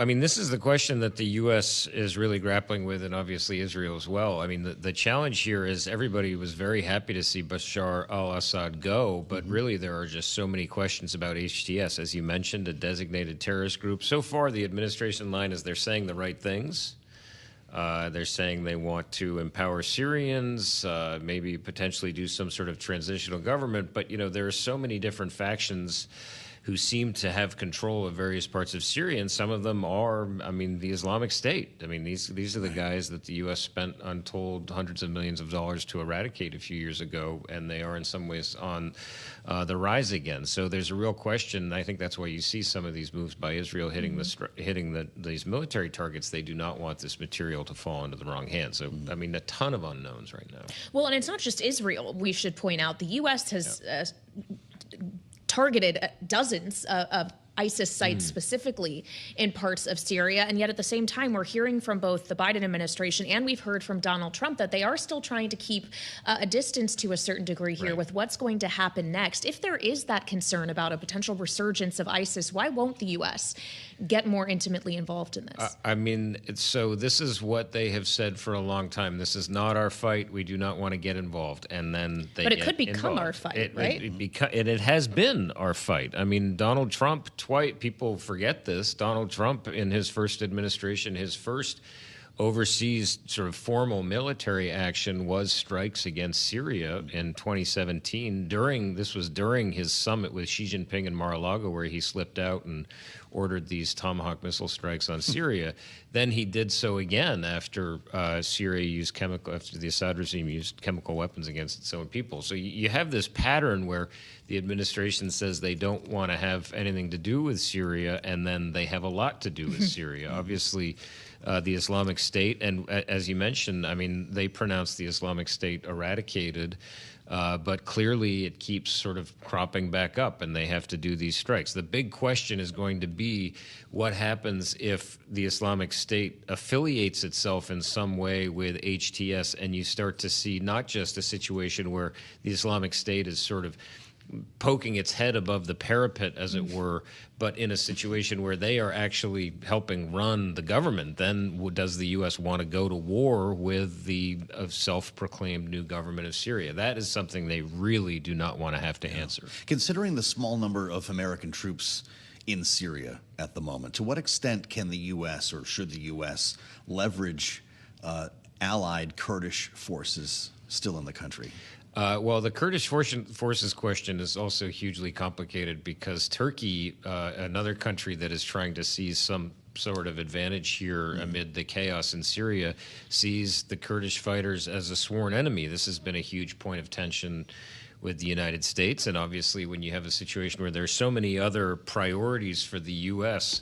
I mean, this is the question that the U.S. is really grappling with, and obviously Israel as well. I mean, the challenge here is everybody was very happy to see Bashar al-Assad go, but really there are just so many questions about HTS. As you mentioned, a designated terrorist group. So far, the administration line is they're saying the right things. They're saying they want to empower Syrians, maybe potentially do some sort of transitional government. But, there are so many different factions who seem to have control of various parts of Syria, and some of them are, the Islamic State. I mean, these are the guys that the U.S. spent untold hundreds of millions of dollars to eradicate a few years ago, and they are in some ways on the rise again. So there's a real question. I think that's why you see some of these moves by Israel hitting these military targets. They do not want this material to fall into the wrong hands. So, a ton of unknowns right now. Well, and it's not just Israel. We should point out the U.S. has targeted dozens of ISIS sites specifically in parts of Syria. And yet at the same time, we're hearing from both the Biden administration and we've heard from Donald Trump that they are still trying to keep a distance to a certain degree here with what's going to happen next. If there is that concern about a potential resurgence of ISIS, why won't the U.S. get more intimately involved in this? So this is what they have said for a long time. This is not our fight. We do not want to get involved. And then they But it could become our fight, right? It has been our fight. Donald Trump, people forget this. Donald Trump, in his first administration, his first overseas sort of formal military action was strikes against Syria in 2017. This was during his summit with Xi Jinping in Mar-a-Lago, where he slipped out and ordered these Tomahawk missile strikes on Syria. Then he did so again after after the Assad regime used chemical weapons against its own people. So you have this pattern where the administration says they don't want to have anything to do with Syria, and then they have a lot to do with Syria. Obviously, the Islamic State, and as you mentioned, they pronounced the Islamic State eradicated, but clearly it keeps sort of cropping back up, and they have to do these strikes. The big question is going to be what happens if the Islamic State affiliates itself in some way with HTS, and you start to see not just a situation where the Islamic State is sort of poking its head above the parapet, as it were, but in a situation where they are actually helping run the government. Then does the U.S. want to go to war with the self-proclaimed new government of Syria? That is something they really do not want to have to answer. Considering the small number of American troops in Syria at the moment, to what extent can the U.S. or should the U.S. leverage allied Kurdish forces still in the country? Well, the Kurdish forces question is also hugely complicated because Turkey, another country that is trying to seize some sort of advantage here amid the chaos in Syria, sees the Kurdish fighters as a sworn enemy. This has been a huge point of tension with the United States. And obviously, when you have a situation where there's so many other priorities for the U.S.,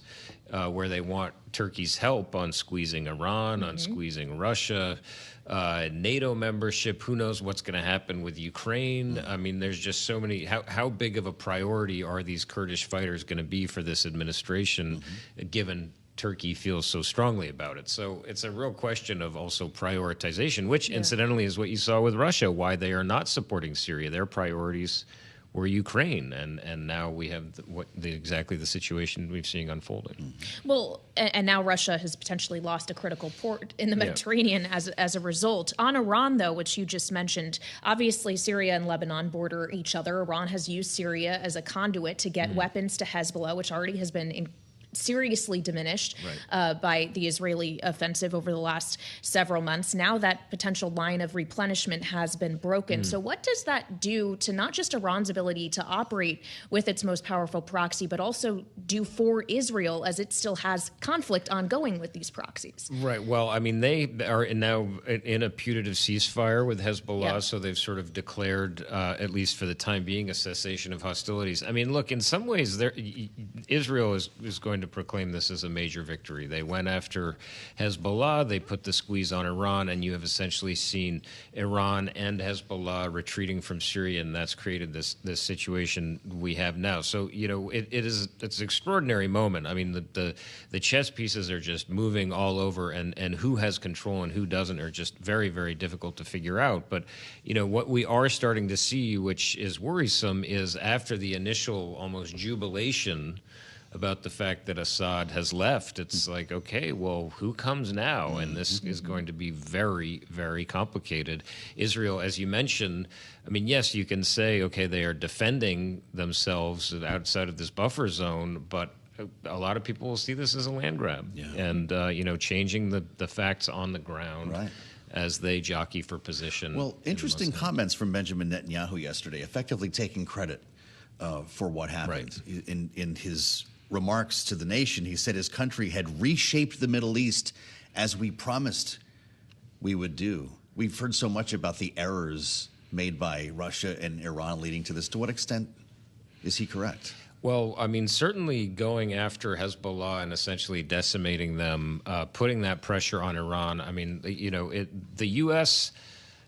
where they want Turkey's help on squeezing Iran, on squeezing Russia, NATO membership, who knows what's going to happen with Ukraine. There's just so many. How big of a priority are these Kurdish fighters going to be for this administration, given Turkey feels so strongly about it? So it's a real question of also prioritization, which incidentally is what you saw with Russia, why they are not supporting Syria. Their priorities were Ukraine, and now we have exactly the situation we've seen unfolding. Well, and now Russia has potentially lost a critical port in the Mediterranean as a result. On Iran, though, which you just mentioned, obviously Syria and Lebanon border each other. Iran has used Syria as a conduit to get weapons to Hezbollah, which already has been seriously diminished by the Israeli offensive over the last several months. Now that potential line of replenishment has been broken. So what does that do to not just Iran's ability to operate with its most powerful proxy, but also do for Israel as it still has conflict ongoing with these proxies? Right. Well, they are now in a putative ceasefire with Hezbollah, so they've sort of declared, at least for the time being, a cessation of hostilities. Look, in some ways, Israel is going to proclaim this as a major victory. They went after Hezbollah, they put the squeeze on Iran, and you have essentially seen Iran and Hezbollah retreating from Syria, and that's created this situation we have now. So, it's an extraordinary moment. The chess pieces are just moving all over, and who has control and who doesn't are just very, very difficult to figure out. But, what we are starting to see, which is worrisome, is after the initial almost jubilation about the fact that Assad has left. It's like, okay, well, who comes now? And this is going to be very, very complicated. Israel, as you mentioned, I mean, yes, you can say, okay, they are defending themselves outside of this buffer zone, but a lot of people will see this as a land grab. Yeah. And, changing the facts on the ground. Right. As they jockey for position. Well, interesting comments from Benjamin Netanyahu yesterday, effectively taking credit for what happened. Right. In his remarks to the nation, he said his country had reshaped the Middle East as we promised we would do. We've heard so much about the errors made by Russia and Iran leading to this. To what extent is he correct? Well, I mean, certainly going after Hezbollah and essentially decimating them, putting that pressure on Iran. I mean, the U.S.,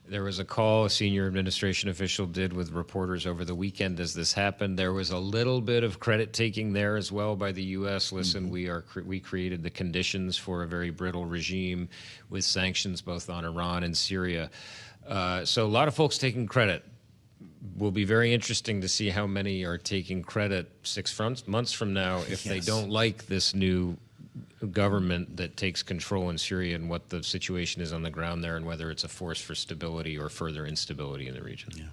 there was a call a senior administration official did with reporters over the weekend as this happened. There was a little bit of credit taking there as well by the U.S. Listen, we created the conditions for a very brittle regime with sanctions both on Iran and Syria. So a lot of folks taking credit. Will be very interesting to see how many are taking credit 6 months from now if they don't like this new government that takes control in Syria and what the situation is on the ground there and whether it's a force for stability or further instability in the region. Yeah.